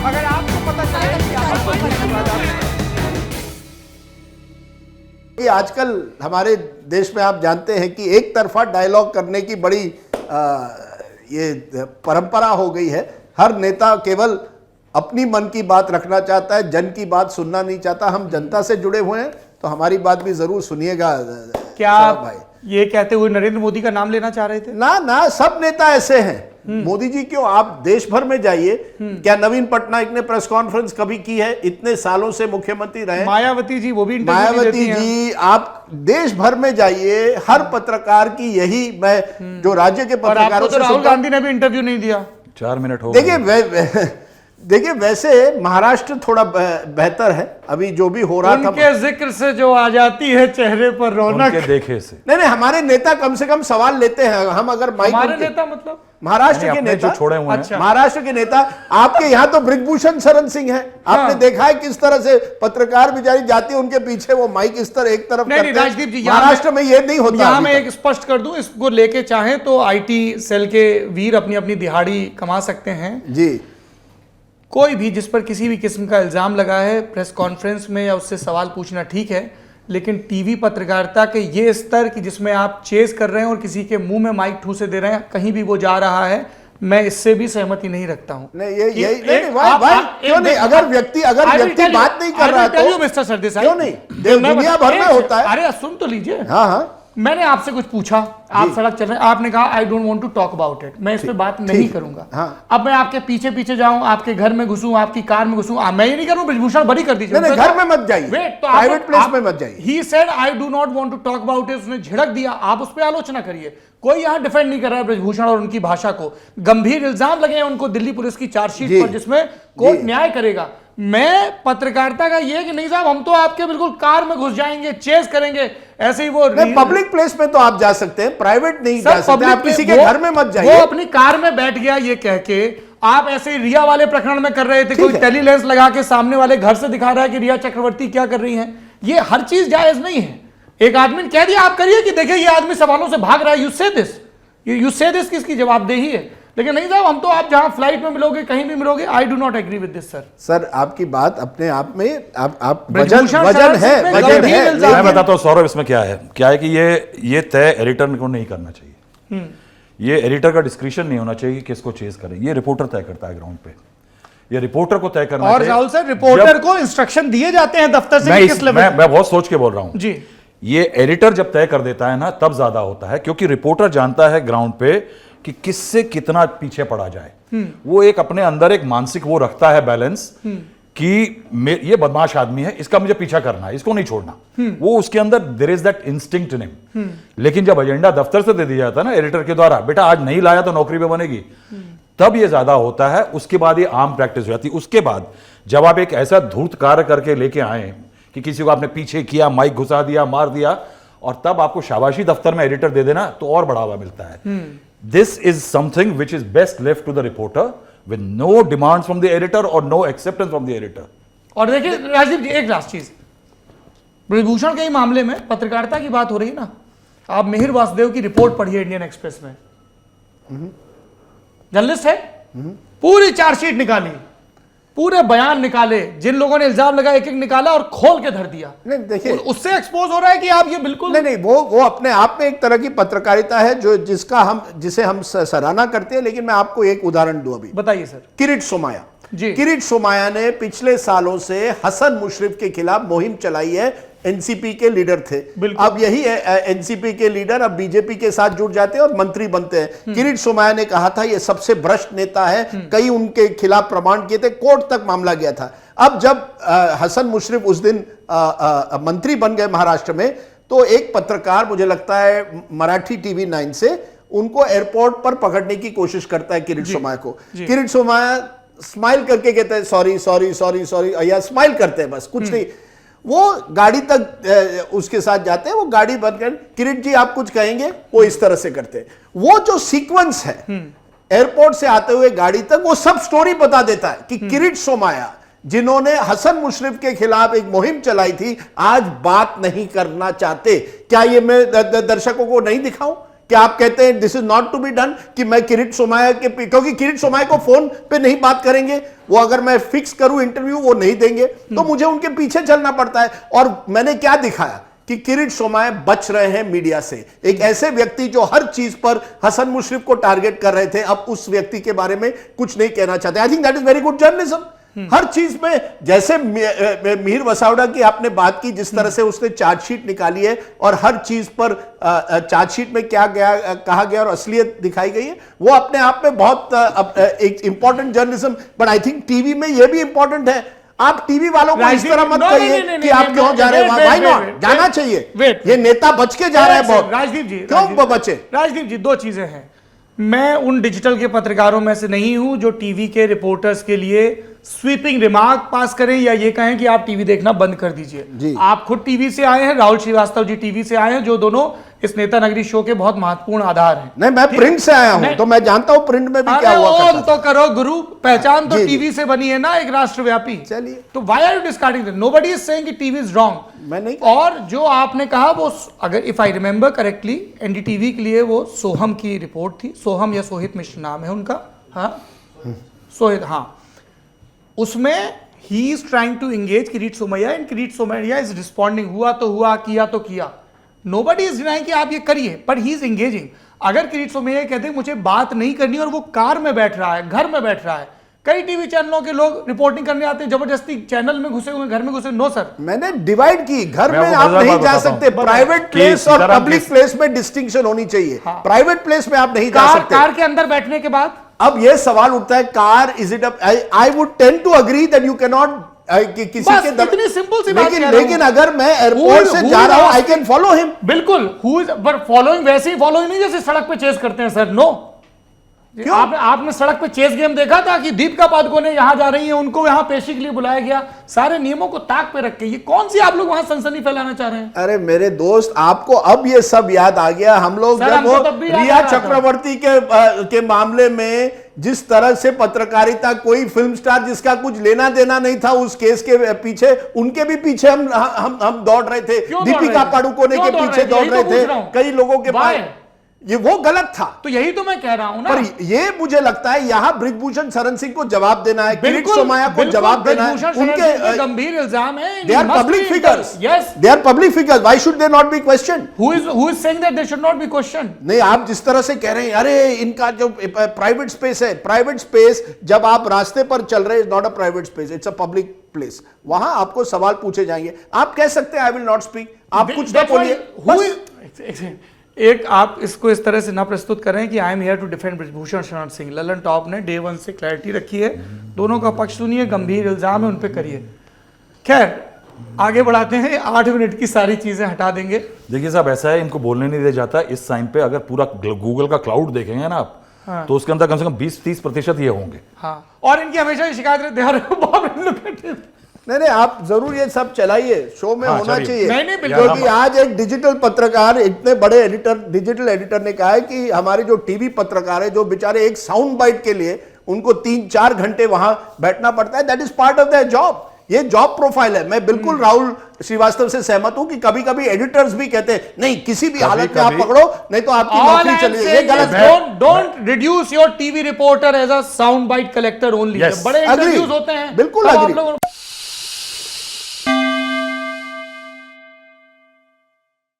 अगर आपको पता चले कि आजकल हमारे देश में आप जानते हैं कि एक तरफा डायलॉग करने की बड़ी ये परंपरा हो गई है। हर नेता केवल अपनी मन की बात रखना चाहता है, जन की बात सुनना नहीं चाहता। हम जनता से जुड़े हुए हैं तो हमारी बात भी जरूर सुनिएगा। क्या आप भाई ये कहते हुए नरेंद्र मोदी का नाम लेना चाह रहे थे? ना ना, सब नेता ऐसे हैं। मोदी जी क्यों, आप देश भर में जाइए। क्या नवीन पटनायक ने प्रेस कॉन्फ्रेंस कभी की है? इतने सालों से मुख्यमंत्री रहे। मायावती जी, वो भी मायावती जी, आप देश भर में जाइए, हर पत्रकार की यही, मैं जो राज्य के पत्रकारों से, राहुल गांधी ने भी इंटरव्यू नहीं दिया। 4 मिनट हो देखिए देखिए, वैसे महाराष्ट्र थोड़ा बेहतर है। अभी जो भी हो रहा था, उनके जिक्र से जो आ जाती है चेहरे पर रौनक, उनके देखे से। नहीं, हमारे नेता कम से कम सवाल लेते हैं। हम अगर माइक, हमारे नेता मतलब महाराष्ट्र के नेता, छोड़े हुए हैं। अच्छा। महाराष्ट्र के नेता, आपके यहाँ तो ब्रिजभूषण शरण सिंह है। आपने देखा है किस तरह से पत्रकार बेचारी जाती है, उनके पीछे वो माइक इस तरह एक तरफ नहीं, राजदीप जी, महाराष्ट्र में ये नहीं होता। यहाँ मैं एक स्पष्ट कर दूं, इसको लेके चाहे तो आईटी सेल के वीर अपनी अपनी दिहाड़ी कमा सकते हैं जी। कोई भी जिस पर किसी भी किस्म का इल्जाम लगा है, प्रेस कॉन्फ्रेंस में या उससे सवाल पूछना ठीक है, लेकिन टीवी पत्रकारिता के ये स्तर कि जिसमें आप चेस कर रहे हैं और किसी के मुंह में माइक ठूसे दे रहे हैं, कहीं भी वो जा रहा है, मैं इससे भी सहमति नहीं रखता हूं। नहीं, क्यों नहीं? अगर व्यक्ति बात नहीं कर रहा तो मिस्टर सरदेसाई, क्यों नहीं? दुनिया भर में होता है। अरे सुन तो लीजिए। हाँ हाँ, मैंने आपसे कुछ पूछा, आप सड़क चल रहे हैं, आपने कहा I don't want to talk about it, मैं इस पे बात नहीं करूंगा। हाँ। अब मैं आपके पीछे पीछे जाऊं, आपके घर में घुसूं, आपकी कार में घुसूं, मैं ये नहीं करूं ब्रिजभूषण बरी कर दीजिए। नहीं, घर में मत जाइए, प्राइवेट प्लेस में मत जाइए। He said I do not want to talk about it, उसने झिड़क दिया, आप उस पर आलोचना करिए। कोई यहां डिफेंड नहीं कर रहा है ब्रिजभूषण और उनकी भाषा को। गंभीर इल्जाम लगे हैं उनको दिल्ली पुलिस की चार्जशीट पर, जिसमें कोर्ट न्याय करेगा। मैं पत्रकारिता का ये कि नहीं साहब, हम तो आपके बिल्कुल कार में घुस जाएंगे, चेस करेंगे, ऐसे ही वो पब्लिक प्लेस में तो आप जा सकते हैं, प्राइवेट नहीं जा सकते। आप किसी के घर में मत जाइए। वो अपनी कार में बैठ गया ये कह के, आप ऐसे ही रिया वाले प्रकरण में कर रहे थे, कोई टेली लेंस लगा के सामने वाले घर से दिखा रहा है कि रिया चक्रवर्ती क्या कर रही हैं। ये हर चीज जायज नहीं है। एक आदमी ने कह दिया, आप करिए कि देखिए ये आदमी सवालों से भाग रहा है, यू से दिस किसकी जवाबदेही है? लेकिन नहीं साहब, हम तो आप जहां फ्लाइट में मिलोगे, कहीं भी मिलोगे, I do not agree with this sir. आपकी बात अपने आप में आप वजन है। मैं बताता हूं सौरभ, इसमें क्या है कि ये तय एडिटर को नहीं करना चाहिए। ये एडिटर का डिस्क्रिप्शन नहीं होना चाहिए कि किसको चेज करें, ये रिपोर्टर तय करता है ग्राउंड पे। ये रिपोर्टर को तय करना चाहिए। और राहुल सर, रिपोर्टर को इंस्ट्रक्शन दिए जाते हैं दफ्तर से किस लेवल। मैं बहुत सोच के बोल रहा हूं जी। ये एडिटर जब तय कर देता है ना, तब ज्यादा होता है, क्योंकि रिपोर्टर जानता है ग्राउंड पे कि किससे कितना पीछे पड़ा जाए। वो एक अपने अंदर एक मानसिक वो रखता है बैलेंस कि ये बदमाश आदमी है, इसका मुझे पीछा करना है, इसको नहीं छोड़ना। वो उसके अंदर there is that instinct in him. लेकिन जब एजेंडा दफ्तर से दे दिया जाता है ना एडिटर के द्वारा, बेटा आज नहीं लाया तो नौकरी पे बनेगी, तब ये ज्यादा होता है। उसके बाद ये आम प्रैक्टिस हो जाती है। उसके बाद जब आप एक ऐसा धूर्त कार्य करके लेके आए कि किसी को आपने पीछे किया, माइक घुसा दिया, मार दिया, और तब आपको शाबाशी दफ्तर में एडिटर दे देना, तो और बढ़ावा मिलता है। This is something which is best left to the reporter with no demands from the editor or no acceptance from the editor। और देखिए राजीव जी, एक लास्ट चीज, ब्रिजभूषण के ही मामले में पत्रकारिता की बात हो रही है ना, आप मिहिर वासुदेव की रिपोर्ट पढ़िए इंडियन एक्सप्रेस में। जर्नलिस्ट है, पूरी चार्जशीट निकाली, पूरे बयान निकाले, जिन लोगों ने इल्जाम लगा एक एक निकाला और खोल के धर दिया। नहीं देखिए, उससे एक्सपोज हो रहा है कि आप ये बिल्कुल नहीं, वो अपने आप में एक तरह की पत्रकारिता है जो जिसे हम सराहना करते हैं। लेकिन मैं आपको एक उदाहरण दूं, अभी बताइए सर। किरीट सोमाया जी। किरीट सोमाया ने पिछले सालों से हसन मुशर्रफ के खिलाफ मुहिम चलाई है। एनसीपी के लीडर थे, अब यही एनसीपी के लीडर अब बीजेपी के साथ जुड़ जाते हैं और मंत्री बनते हैं। किरीट सोमाया ने कहा था ये सबसे भ्रष्ट नेता है, कई उनके खिलाफ प्रमाण किए थे, कोर्ट तक मामला गया था। अब जब हसन मुशर्रफ उस दिन मंत्री बन गए महाराष्ट्र में, तो एक पत्रकार, मुझे लगता है मराठी टीवी 9 से, उनको एयरपोर्ट पर पकड़ने की कोशिश करता है किरीट सोमाया को। किरीट सोमाया स्माइल करके कहते हैं सॉरी सॉरी सॉरी सॉरी, या स्माइल करते हैं, बस कुछ नहीं। वो गाड़ी तक उसके साथ जाते हैं, वो गाड़ी बंद कर, किरीट जी आप कुछ कहेंगे, वो इस तरह से करते हैं। वो जो सीक्वेंस है एयरपोर्ट से आते हुए गाड़ी तक, वो सब स्टोरी बता देता है कि किरीट सोमाया, जिन्होंने हसन मुशर्रफ के खिलाफ एक मुहिम चलाई थी, आज बात नहीं करना चाहते। क्या ये मैं दर्शकों को नहीं दिखाऊं? कि आप कहते हैं this is not to be done, कि मैं किरीट सोमैया के, क्योंकि किरीट सोमैया को फोन पे नहीं बात करेंगे वो, अगर मैं फिक्स करूं इंटरव्यू वो नहीं देंगे, तो मुझे उनके पीछे चलना पड़ता है। और मैंने क्या दिखाया कि किरीट सोमैया बच रहे हैं मीडिया से। एक ऐसे व्यक्ति जो हर चीज पर हसन मुशर्रफ को टारगेट कर रहे थे, अब उस व्यक्ति के बारे में कुछ नहीं कहना चाहते। I think that is very good journalism. हर चीज में, जैसे मिहिर वसावड़ा की आपने बात की, जिस तरह से उसने चार्जशीट निकाली है और हर चीज पर चार्जशीट में क्या कहा गया और असलियत दिखाई गई है, वो अपने आप में बहुत एक important journalism. But I think TV में यह भी इंपॉर्टेंट है। आप टीवी वालों को इस तरह मत कहिए कि आप क्यों जा रहे हैं, व्हाई नॉट, जाना चाहिए। ये नेता बच के जा रहे हैं बहुत। राजदीप जी, क्यों बचे? राजदीप जी, दो चीजें हैं। मैं उन डिजिटल के पत्रकारों में से नहीं हूं जो टीवी के रिपोर्टर्स के लिए स्वीपिंग रिमार्क पास करें या ये कहें कि आप टीवी देखना बंद कर दीजिए। आप खुद टीवी से आए हैं, राहुल श्रीवास्तव जी टीवी से आए हैं, जो दोनों इस नेता नगरी शो के बहुत महत्वपूर्ण आधार हैं। नहीं, मैं प्रिंट से आया हूं, तो मैं जानता हूं प्रिंट में भी क्या हुआ करता था। तो करो गुरु, पहचान तो टीवी से बनी है ना, एक राष्ट्रव्यापी। चलिए, तो why are you discarding? Nobody is saying कि टीवी इज रॉन्ग। मैं नहीं। और जो आपने कहा वो, अगर if I remember correctly, NDTV के लिए वो सोहम की रिपोर्ट थी। सोहम या सोहित मिश्र नाम है उनका, हाँ सोहित, हाँ। उसमें ही is trying to engage Kirit Somaiya and Kirit Somaiya is responding. हुआ तो हुआ, किया तो किया। नोबडी इज डिनाइंग कि आप ये करिए, बट ही इज एंगेजिंग। अगर किरीट सोमैया कहते हैं मुझे बात नहीं करनी और वो कार में बैठ रहा है, घर में बैठ रहा है, कई टीवी चैनलों के लोग रिपोर्टिंग करने आते हैं, जबरदस्ती चैनल में घुसे हुए, घर में घुसे। नो सर, मैंने डिवाइड की, घर में आप नहीं जा सकते। प्राइवेट प्लेस और पब्लिक प्लेस में डिस्टिंक्शन होनी चाहिए। प्राइवेट प्लेस में आप नहीं जा सकते। कार के अंदर बैठने के बाद अब यह सवाल उठता है, कार is it I would tend to agree that you can not किसी के इतनी सिंपल सी बात। लेकिन अगर मैं एयरपोर्ट से जा रहा हूं, आई कैन फॉलो हिम। बिल्कुल, हु इज, बट फॉलोइंग वैसे ही फॉलोइंग नहीं जैसे सड़क पे चेस करते हैं सर। नो, आपने सड़क पे चेस गेम देखा था कि दीपिका पादुकोणे यहां जा रही हैं, उनको यहां पेशी के लिए बुलाया गया, सारे नियमों को ताक पे रख के। ये कौन सी आप लोग वहां सनसनी फैलाना चाह रहे हैं? अरे मेरे दोस्त, आपको अब ये सब याद आ गया। हम लोग जब रिया चक्रवर्ती के मामले में जिस तरह से पत्रकारिता, कोई फिल्म स्टार जिसका कुछ लेना देना नहीं था उस केस के पीछे, उनके भी पीछे हम दौड़ रहे थे। दीपिका पादुकोणे के पीछे दौड़ रहे थे, कई लोगों के पास। ये वो गलत था। तो यही तो मैं कह रहा हूं ना। पर ये मुझे लगता है यहां बृजभूषण शरण सिंह को जवाब देना है, किरीट सोमैया को जवाब देना है। उनके गंभीर इल्जाम है। They are public figures. Yes, they are public figures. Why should they not be question? Who is saying that they should not be question? नहीं, आप जिस तरह से कह रहे हैं, अरे इनका जो प्राइवेट स्पेस है, प्राइवेट स्पेस जब आप रास्ते पर चल रहे, is not a private space, it's a public place. वहां आपको सवाल पूछे जाएंगे, आप कह सकते हैं आई विल नॉट स्पीक, आप कुछ ना बोलिए। एक आप इसको इस तरह से ना प्रस्तुत करें कि I am here to defend Brijbhushan Sharan Singh. Lallan top ने डे 1 से क्लैरिटी रखी है, दोनों का पक्ष सुनिए, गंभीर इल्जाम है उन पे करिए। खैर, आगे बढ़ाते हैं, 8 मिनट की सारी चीजें हटा देंगे। देखिए साहब, ऐसा है, इनको बोलने नहीं दिया जाता। इस टाइम पे अगर पूरा गूगल का क्लाउड देखेंगे ना आप, हाँ, तो उसके अंदर कम से कम 20-30% ये होंगे। हाँ, और इनकी हमेशा शिकायत रहती है। नहीं, आप जरूर ये सब चलाइए, शो में हाँ, होना चाहिए। नहीं, क्योंकि आज एक डिजिटल पत्रकार, इतने बड़े एडिटर, डिजिटल एडिटर ने कहा है कि हमारे जो टीवी पत्रकार है, जो बेचारे एक साउंड बाइट के लिए उनको 3-4 घंटे वहां बैठना पड़ता है, that is part of their job. ये जॉब प्रोफाइल है। मैं बिल्कुल राहुल श्रीवास्तव से सहमत हूं कि कभी कभी एडिटर्स भी कहते हैं नहीं, किसी भी हालत में आप पकड़ो, नहीं तो आपकी नौकरी चली जाएगी। ये गलत है। Don't reduce your TV reporter as a sound bite collector only. बड़े इंटरव्यूज होते हैं, बिल्कुल।